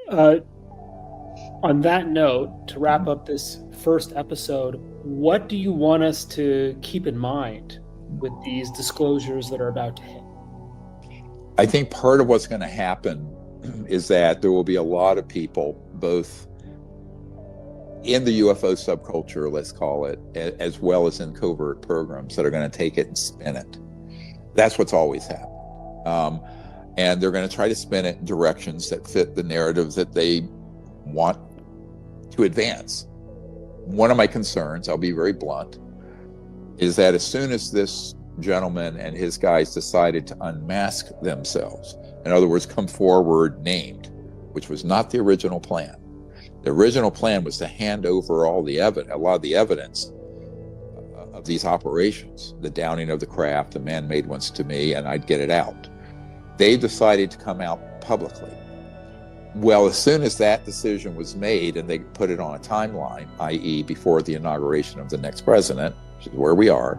Uh, on that note, to wrap up this first episode, what do you want us to keep in mind with these disclosures that are about to hit? I think part of what's going to happen is that there will be a lot of people, both in the UFO subculture, let's call it, as well as in covert programs, that are going to take it and spin it. That's what's always happened. And they're going to try to spin it in directions that fit the narrative that they want to advance. One of my concerns, I'll be very blunt, is that as soon as this gentleman and his guys decided to unmask themselves, in other words, come forward named, which was not the original plan. The original plan was to hand over a lot of the evidence of these operations, the downing of the craft, the man-made ones to me, and I'd get it out. They decided to come out publicly. Well, as soon as that decision was made and they put it on a timeline, i.e. before the inauguration of the next president, which is where we are,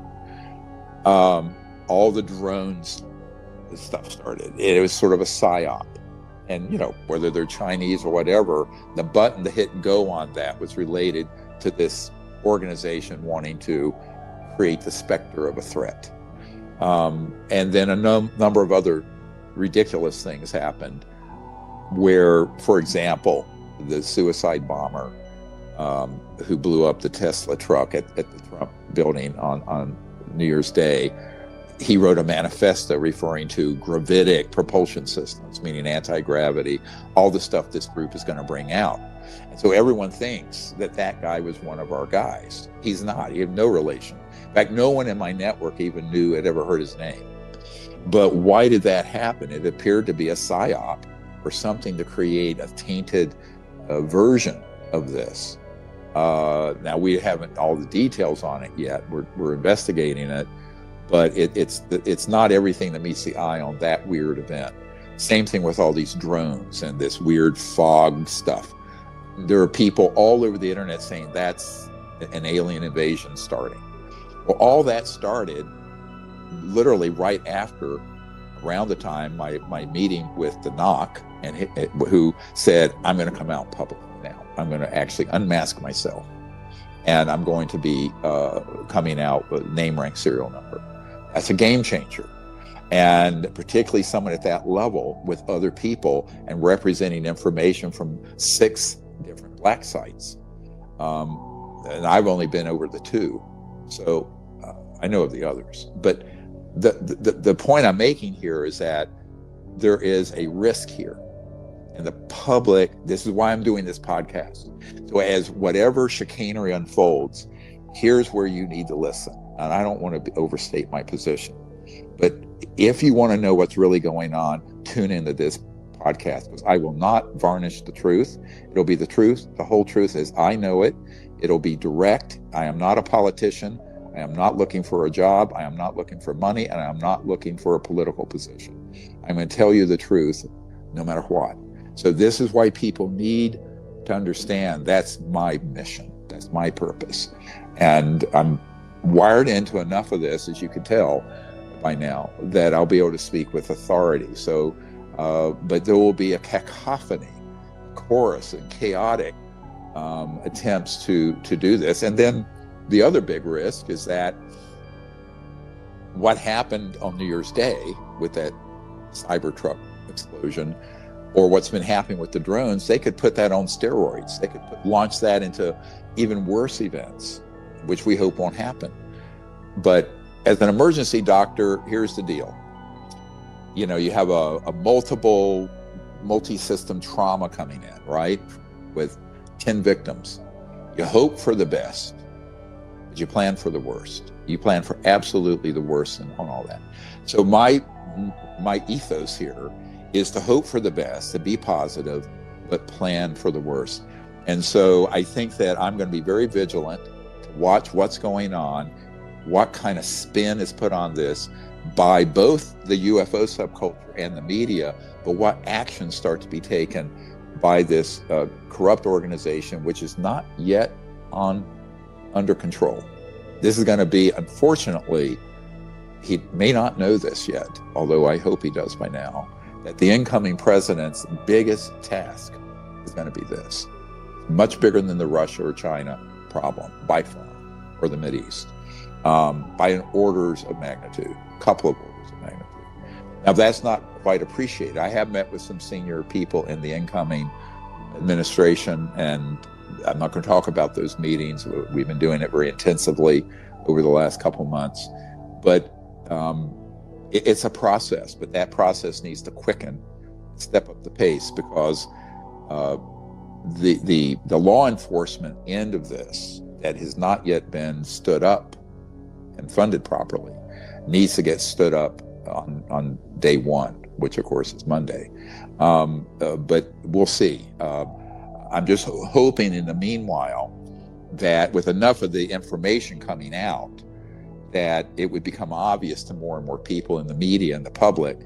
all the drones stuff started. It was sort of a psyop. And, whether they're Chinese or whatever, the button to hit go on that was related to this organization wanting to create the specter of a threat. And then a number of other ridiculous things happened where, for example, the suicide bomber who blew up the Tesla truck at the Trump building on New Year's Day, he wrote a manifesto referring to gravitic propulsion systems, meaning anti-gravity, all the stuff this group is going to bring out. And so everyone thinks that guy was one of our guys. He's not. He had no relation. In fact, no one in my network even had ever heard his name. But why did that happen? It appeared to be a psyop or something to create a tainted version of this. Now, we haven't all the details on it yet. We're investigating it. But it's not everything that meets the eye on that weird event. Same thing with all these drones and this weird fog stuff. There are people all over the internet saying that's an alien invasion starting. Well, all that started literally right after, around the time my meeting with the NOC, and who said, I'm going to come out publicly now. I'm going to actually unmask myself. And I'm going to be coming out with name, rank, serial number. That's a game changer. And particularly someone at that level with other people and representing information from 6 different black sites. And I've only been over the 2. So I know of the others. But the point I'm making here is that there is a risk here. And the public, this is why I'm doing this podcast. So as whatever chicanery unfolds, here's where you need to listen. And I don't want to overstate my position. But if you want to know what's really going on, tune into this podcast, because I will not varnish the truth. It'll be the truth, the whole truth as I know it. It'll be direct. I am not a politician. I am not looking for a job. I am not looking for money. And I am not looking for a political position. I'm going to tell you the truth no matter what. So this is why people need to understand that's my mission. That's my purpose. And I'm wired into enough of this, as you can tell by now, that I'll be able to speak with authority. So, but there will be a cacophony, chorus, and chaotic attempts to do this. And then the other big risk is that what happened on New Year's Day with that Cybertruck explosion, or what's been happening with the drones, they could put that on steroids. They could launch that into even worse events, which we hope won't happen. But as an emergency doctor, here's the deal. You have a multi-system trauma coming in, right? With 10 victims. You hope for the best, but you plan for the worst. You plan for absolutely the worst on all that. So my ethos here is to hope for the best, to be positive, but plan for the worst. And so I think that I'm going to be very vigilant to watch what's going on, what kind of spin is put on this by both the UFO subculture and the media, but what actions start to be taken by this corrupt organization, which is not yet under control. This is going to be, unfortunately, he may not know this yet, although I hope he does by now, that the incoming president's biggest task is going to be this. Much bigger than the Russia or China problem, by far, or the Mideast, by an orders of magnitude, a couple of orders of magnitude. Now, that's not quite appreciated. I have met with some senior people in the incoming administration, and I'm not going to talk about those meetings. We've been doing it very intensively over the last couple of months. But it's a process, but that process needs to quicken, step up the pace, because the law enforcement end of this that has not yet been stood up and funded properly needs to get stood up on day one, which of course is Monday. But we'll see. I'm just hoping in the meanwhile that with enough of the information coming out, that it would become obvious to more and more people in the media and the public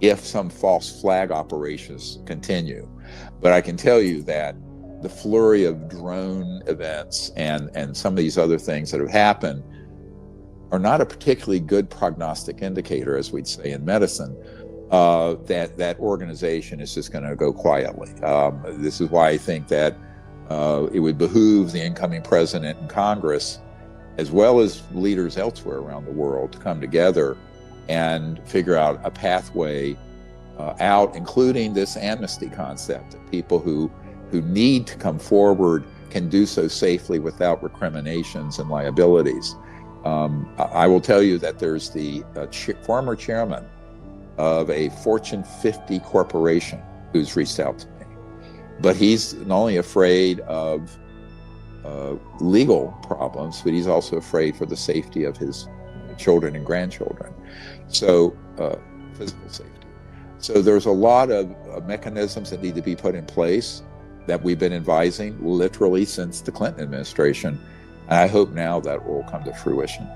if some false flag operations continue. But I can tell you that the flurry of drone events and some of these other things that have happened are not a particularly good prognostic indicator, as we'd say in medicine, that organization is just going to go quietly. This is why I think that it would behoove the incoming president and Congress, as well as leaders elsewhere around the world, to come together and figure out a pathway out, including this amnesty concept, that people who need to come forward can do so safely without recriminations and liabilities. I will tell you that there's the former chairman of a Fortune 50 corporation who's reached out to me. But he's not only afraid of legal problems, but he's also afraid for the safety of his children and grandchildren. So physical safety. So there's a lot of mechanisms that need to be put in place that we've been advising literally since the Clinton administration. And I hope now that will come to fruition.